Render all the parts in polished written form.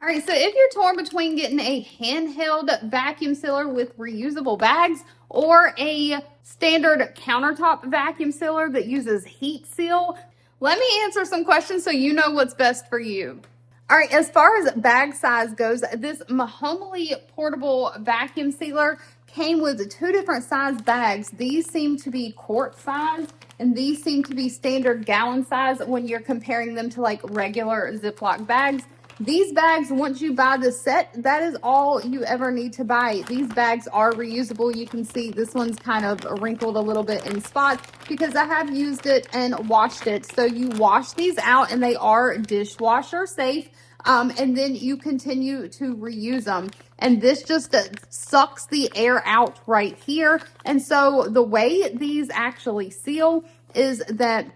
All right, so if you're torn between getting a handheld vacuum sealer with reusable bags or a standard countertop vacuum sealer that uses heat seal, let me answer some questions so you know what's best for you. All right, as far as bag size goes, this Mehomeli portable vacuum sealer came with two different size bags. These seem to be quart size and these seem to be standard gallon size when you're comparing them to like regular Ziploc bags. These bags, once you buy the set, that is all you ever need to buy. These bags are reusable. You can see this one's kind of wrinkled a little bit in spots because I have used it and washed it. So you wash these out and they are dishwasher safe. And then you continue to reuse them. And this just sucks the air out right here. And so the way these actually seal is that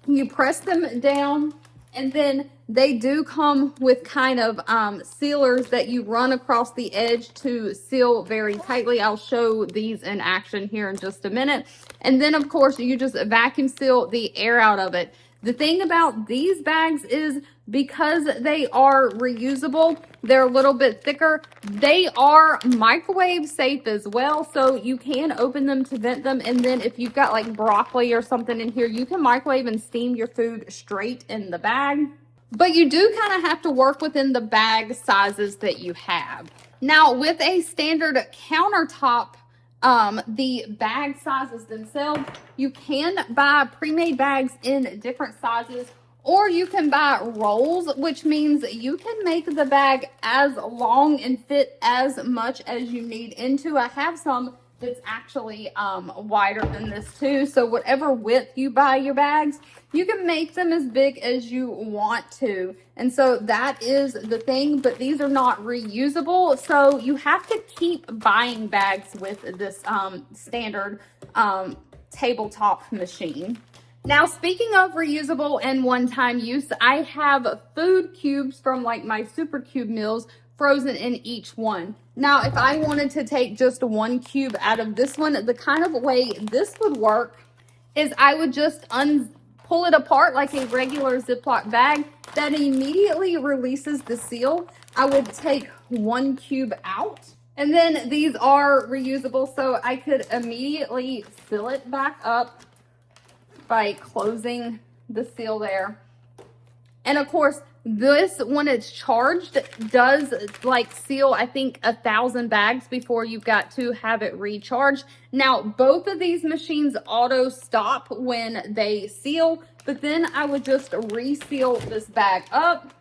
you press them down and then they do come with kind of sealers that you run across the edge to seal very tightly. I'll show these in action here in just a minute. And then of course you just vacuum seal the air out of it. The thing about these bags is because they are reusable, they're a little bit thicker. They are microwave safe as well. So you can open them to vent them. And then if you've got like broccoli or something in here, you can microwave and steam your food straight in the bag. But you do kind of have to work within the bag sizes that you have. Now with a standard countertop, the bag sizes themselves, you can buy pre-made bags in different sizes, or you can buy rolls, which means you can make the bag as long and fit as much as you need into. I have some that's actually wider than this too. So whatever width you buy your bags, you can make them as big as you want to. And so that is the thing, but these are not reusable. So you have to keep buying bags with this standard tabletop machine. Now, speaking of reusable and one-time use, I have food cubes from like my Super Cube meals frozen in each one. Now, if I wanted to take just one cube out of this one, the kind of way this would work is I would just pull it apart like a regular Ziploc bag that immediately releases the seal. I would take one cube out. And then these are reusable, so I could immediately fill it back up by closing the seal there. And of course, this, when it's charged, does like seal, I think, 1,000 bags before you've got to have it recharged. Now, both of these machines auto stop when they seal, but then I would just reseal this bag up.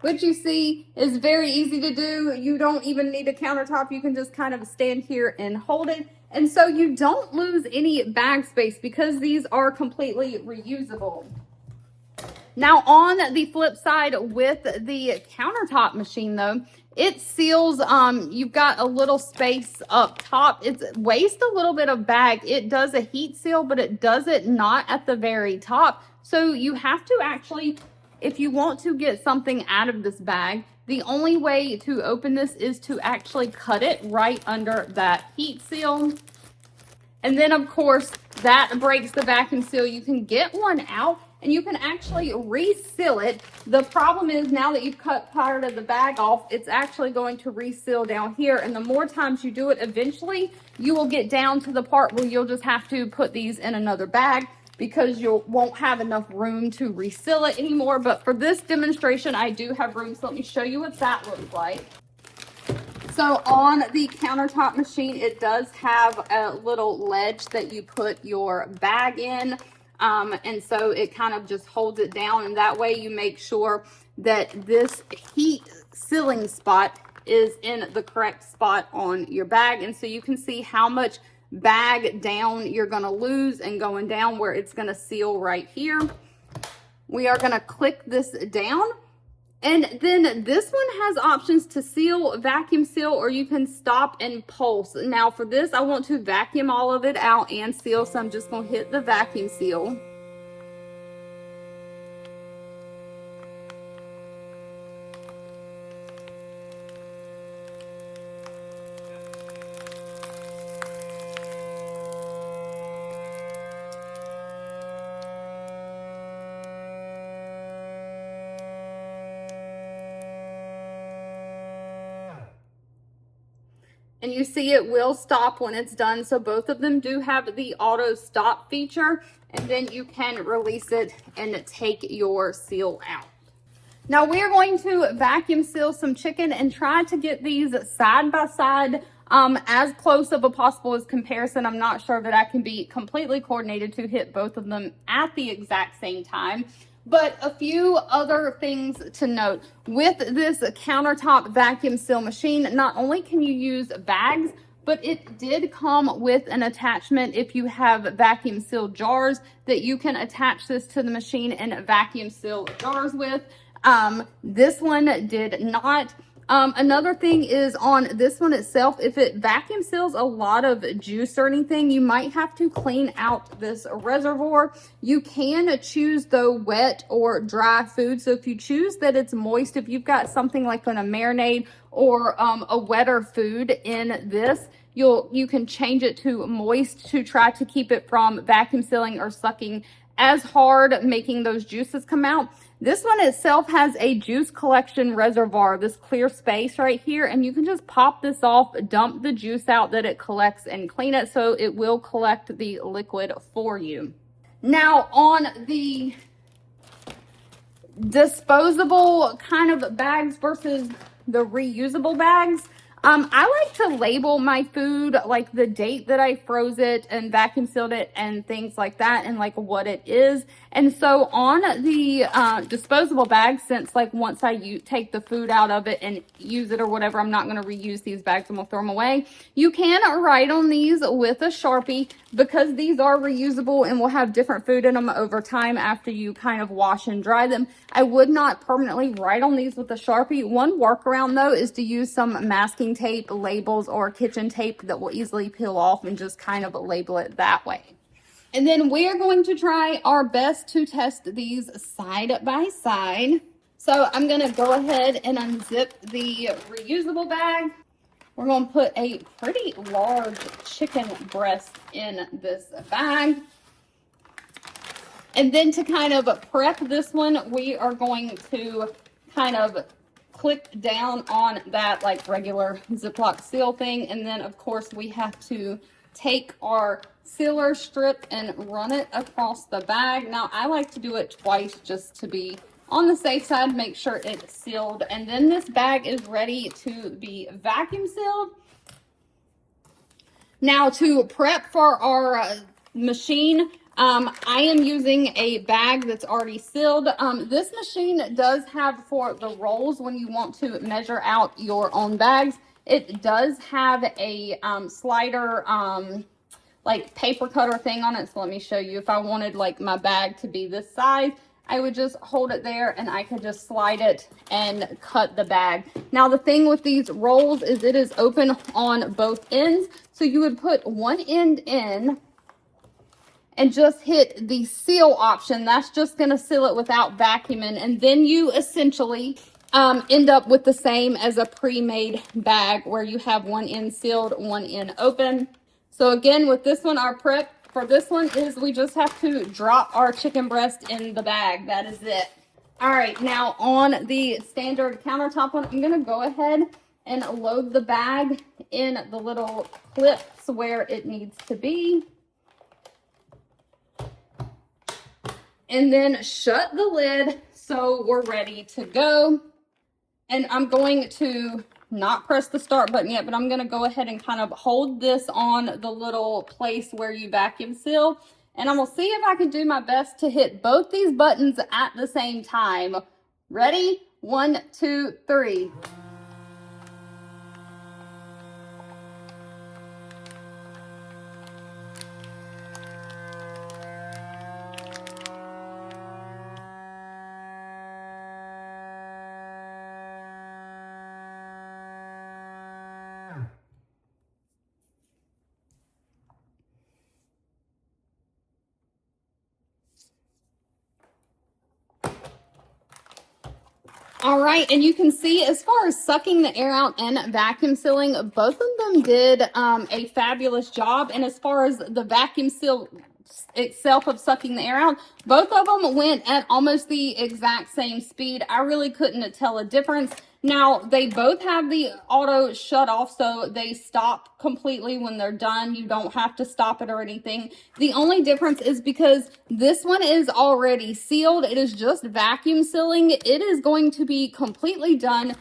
Which you see is very easy to do. You don't even need a countertop. You can just kind of stand here and hold it. And so you don't lose any bag space because these are completely reusable. Now on the flip side with the countertop machine though, it seals, you've got a little space up top. It's wastes a little bit of bag. It does a heat seal, but it does it not at the very top. So you have to actually, if you want to get something out of this bag, the only way to open this is to actually cut it right under that heat seal. And then of course that breaks the vacuum seal. You can get one out and you can actually reseal it. The problem is now that you've cut part of the bag off, it's actually going to reseal down here. And the more times you do it, eventually you will get down to the part where you'll just have to put these in another bag because you won't have enough room to reseal it anymore. But for this demonstration, I do have room. So let me show you what that looks like. So on the countertop machine, it does have a little ledge that you put your bag in. And so it kind of just holds it down. And that way you make sure that this heat sealing spot is in the correct spot on your bag. And so you can see how much bag down you're going to lose and going down where it's going to seal right here. We are going to click this down. And then this one has options to seal, vacuum seal, or you can stop and pulse. Now for this, I want to vacuum all of it out and seal, so I'm just going to hit the vacuum seal. And you see it will stop when it's done. So both of them do have the auto stop feature, and then you can release it and take your seal out. Now we are going to vacuum seal some chicken and try to get these side by side as close of a possible as comparison. I'm not sure that I can be completely coordinated to hit both of them at the exact same time. But a few other things to note. With this countertop vacuum seal machine, not only can you use bags, but it did come with an attachment if you have vacuum seal jars that you can attach this to the machine and vacuum seal jars with. This one did not. Another thing is on this one itself, if it vacuum seals a lot of juice or anything, you might have to clean out this reservoir. You can choose though wet or dry food. So if you choose that it's moist, if you've got something like on a marinade or a wetter food in this, you can change it to moist to try to keep it from vacuum sealing or sucking as hard, making those juices come out. This one itself has a juice collection reservoir, this clear space right here, and you can just pop this off, dump the juice out that it collects and clean it, so it will collect the liquid for you. Now on the disposable kind of bags versus the reusable bags, I like to label my food, like the date that I froze it and vacuum sealed it and things like that, and like what it is. And so on the disposable bags, since like once I take the food out of it and use it or whatever, I'm not going to reuse these bags, I'm going to throw them away. You can write on these with a Sharpie, because these are reusable and will have different food in them over time after you kind of wash and dry them. I would not permanently write on these with a Sharpie. One workaround though is to use some masking tape, labels, or kitchen tape that will easily peel off, and just kind of label it that way. And then we are going to try our best to test these side by side. So I'm going to go ahead and unzip the reusable bag. We're going to put a pretty large chicken breast in this bag. And then to kind of prep this one, we are going to kind of click down on that like regular Ziploc seal thing. And then of course we have to take our sealer strip and run it across the bag. Now I like to do it twice just to be on the safe side, make sure it's sealed. And then this bag is ready to be vacuum sealed. Now to prep for our machine, I am using a bag that's already sealed. This machine does have, for the rolls, when you want to measure out your own bags, it does have a slider, like paper cutter thing on it. So let me show you. If I wanted like my bag to be this size, I would just hold it there and I could just slide it and cut the bag. Now the thing with these rolls is it is open on both ends. So you would put one end in and just hit the seal option. That's just going to seal it without vacuuming. And then you essentially end up with the same as a pre-made bag where you have one end sealed, one end open. So again, with this one, our prep for this one is we just have to drop our chicken breast in the bag. That is it. All right, now on the standard countertop one, I'm going to go ahead and load the bag in the little clips where it needs to be. And then shut the lid so we're ready to go. And I'm going to not press the start button yet, but I'm going to go ahead and kind of hold this on the little place where you vacuum seal. And I'm going to see if I can do my best to hit both these buttons at the same time. Ready? 1, 2, 3. All right, and you can see as far as sucking the air out and vacuum sealing, both of them did a fabulous job. And as far as the vacuum seal itself of sucking the air out, both of them went at almost the exact same speed. I really couldn't tell a difference. Now, they both have the auto shut off, so they stop completely when they're done. You don't have to stop it or anything. The only difference is because this one is already sealed. It is just vacuum sealing. It is going to be completely done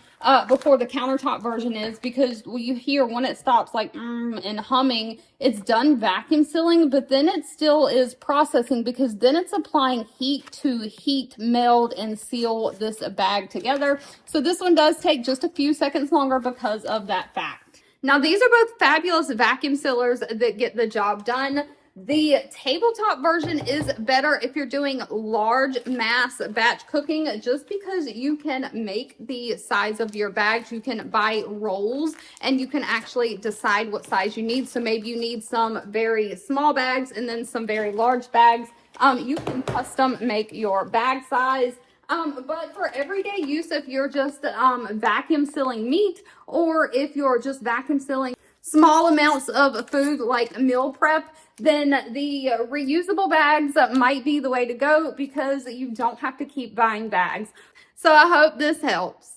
before the countertop version is, because you hear when it stops like and humming, it's done vacuum sealing, but then it still is processing, because then it's applying heat to heat meld and seal this bag together. So this one does take just a few seconds longer because of that fact. Now, these are both fabulous vacuum sealers that get the job done. The tabletop version is better if you're doing large mass batch cooking, just because you can make the size of your bags. You can buy rolls and you can actually decide what size you need. So maybe you need some very small bags and then some very large bags. You can custom make your bag size. But for everyday use, if you're just vacuum sealing meat, or if you're just vacuum sealing small amounts of food like meal prep, then the reusable bags might be the way to go, because you don't have to keep buying bags. So I hope this helps.